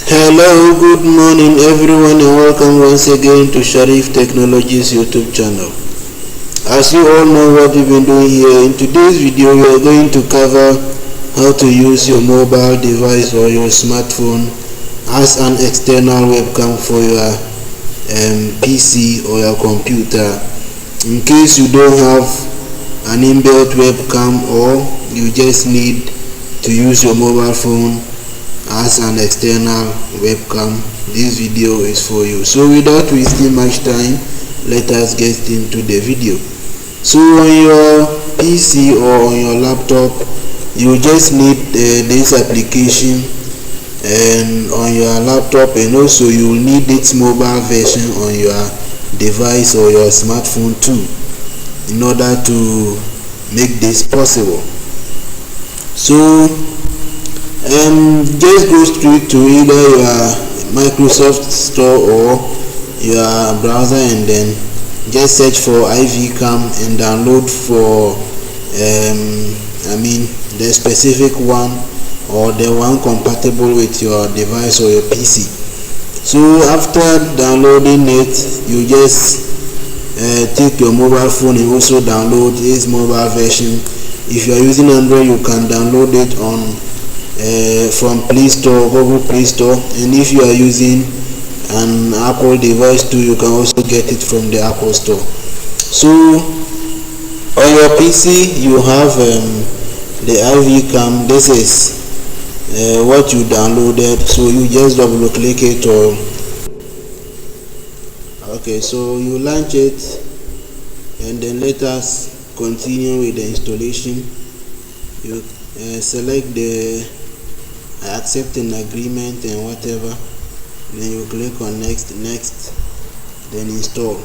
Hello, good morning everyone, and welcome once again to Sharif Technologies YouTube channel. As you all know what we've been doing here, in today's video we are going to cover how to use your mobile device or your smartphone as an external webcam for your PC or your computer. In case you don't have an inbuilt webcam or you just need to use your mobile phone as an external webcam, this video is for you. So without wasting much time, let us get into the video. So on your PC or on your laptop, you just need this application, and on your laptop, and also you will need its mobile version on your device or your smartphone too, in order to make this possible. So just go straight to either your Microsoft Store or your browser, and then just search for Webcam and download for the specific one or the one compatible with your device or your PC. So after downloading it, you just take your mobile phone and also download its mobile version. If you are using Android, you can download it on from Play Store, Google Play Store, and if you are using an Apple device too, you can also get it from the Apple Store. So on your PC you have the Webcam. This is what you downloaded, so you just double click it, or okay, so you launch it, and then let us continue with the installation. You select the accept an agreement and whatever, then you click on next, then install.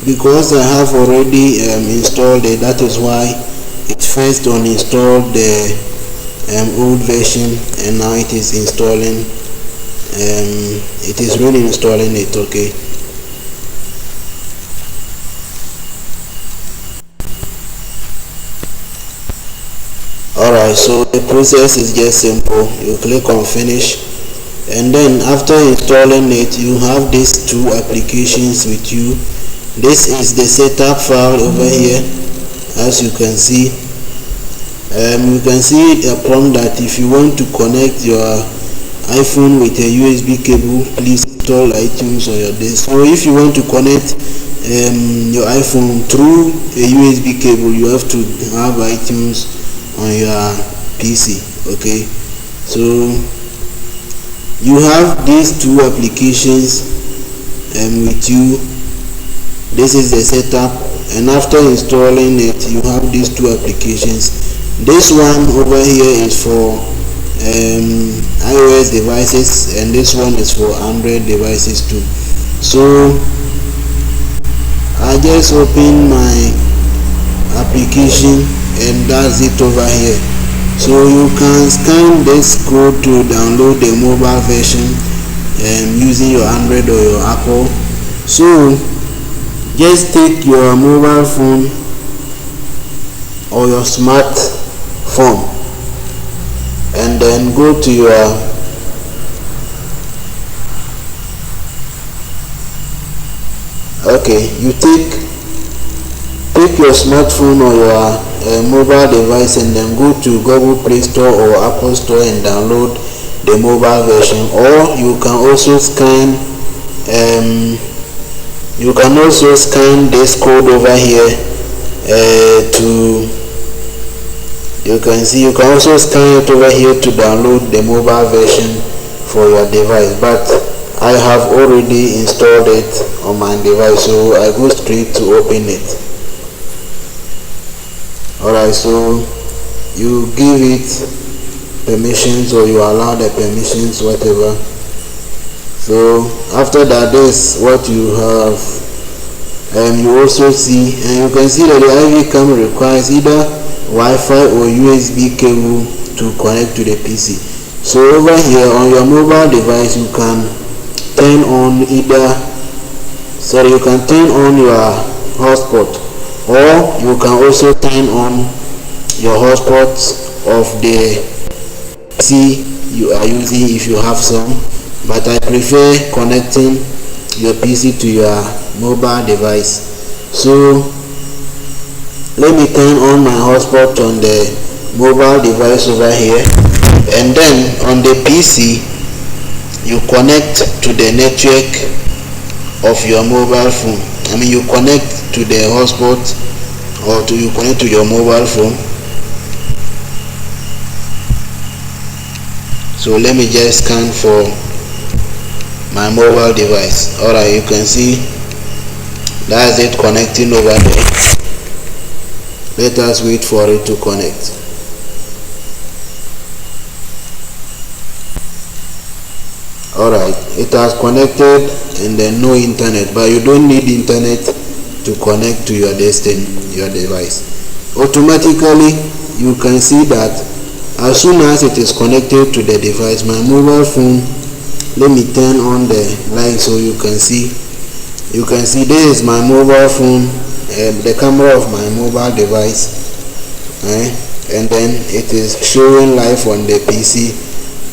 Because I have already installed it, that is why it first uninstalled the old version, and now it is installing, it is really installing it. Okay, alright, so the process is just simple. You click on finish, and then after installing it, you have these two applications with you. This is the setup file over here. As you can see, you can see a prompt that if you want to connect your iPhone with a USB cable, please install iTunes on your desk. So if you want to connect your iPhone through a USB cable, you have to have iTunes on your PC. Okay, so you have these two applications with you. This is the setup, and after installing it, you have these two applications. This one over here is for iOS devices, and this one is for Android devices too. So I just open my application, and that's it over here. So you can scan this code to download the mobile version using your Android or your Apple. So just take your mobile phone or your smartphone, and then go to your you take your smartphone or your mobile device, and then go to Google Play Store or Apple Store and download the mobile version. Or you can also scan this code over here you can also scan it over here to download the mobile version for your device, but I have already installed it on my device, so I go straight to open it. Alright, so you give it permissions, or you allow the permissions, whatever. So after that, this is what you have. You also see, and you can see that the Webcam requires either Wi-Fi or USB cable to connect to the PC. So over here on your mobile device, you can turn on your hotspot. or you can also turn on your hotspot of the PC you are using if you have some, but I prefer connecting your PC to your mobile device. So let me turn on my hotspot on the mobile device over here, and then on the PC you connect to the network of your mobile phone. You connect to the hotspot, or you connect to your mobile phone. So let me just scan for my mobile device. Alright, you can see that's it connecting over there. Let us wait for it to connect. Alright, it has connected, and then no internet, but you don't need internet to connect to your device. Automatically you can see that as soon as it is connected to the device, my mobile phone, let me turn on the light so you can see this is my mobile phone, the camera of my mobile device, and then it is showing live on the PC.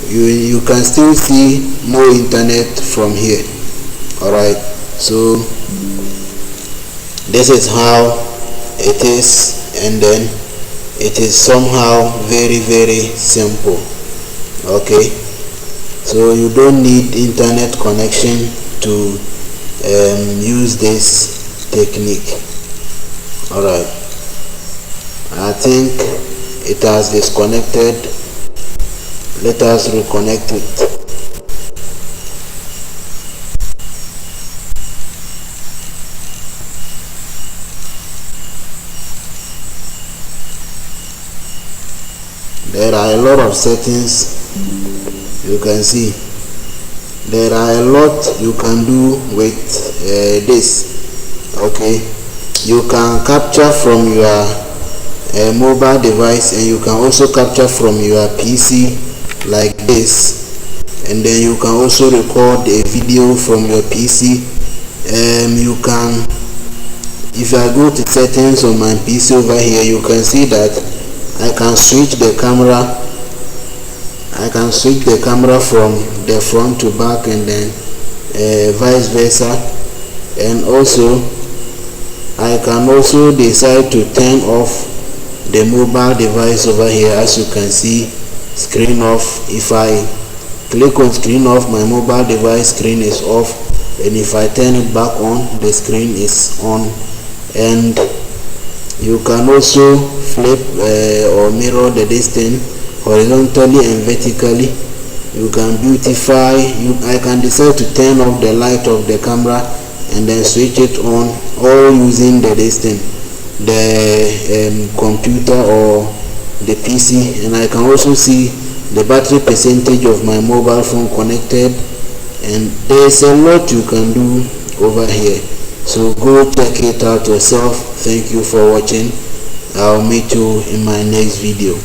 You can still see no internet from here. Alright, so this is how it is, and then it is somehow very, very simple. Okay, so you don't need internet connection to use this technique. Alright, I think it has disconnected. Let us reconnect it. There are a lot of settings. You can see there are a lot you can do with this. Okay, you can capture from your mobile device, and you can also capture from your PC like this, and then you can also record a video from your PC. You can, if I go to settings on my PC over here, you can see that I can switch the camera. I can switch the camera from the front to back, and then vice versa. And also I can also decide to turn off the mobile device over here. As you can see, screen off. If I click on screen off, my mobile device screen is off, and if I turn it back on, the screen is on. And you can also flip or mirror the distance horizontally and vertically. You can beautify. I can decide to turn off the light of the camera and then switch it on, all using the distance, the computer or the PC. And I can also see the battery percentage of my mobile phone connected, and there's a lot you can do over here. So go check it out yourself. Thank you for watching. I'll meet you in my next video.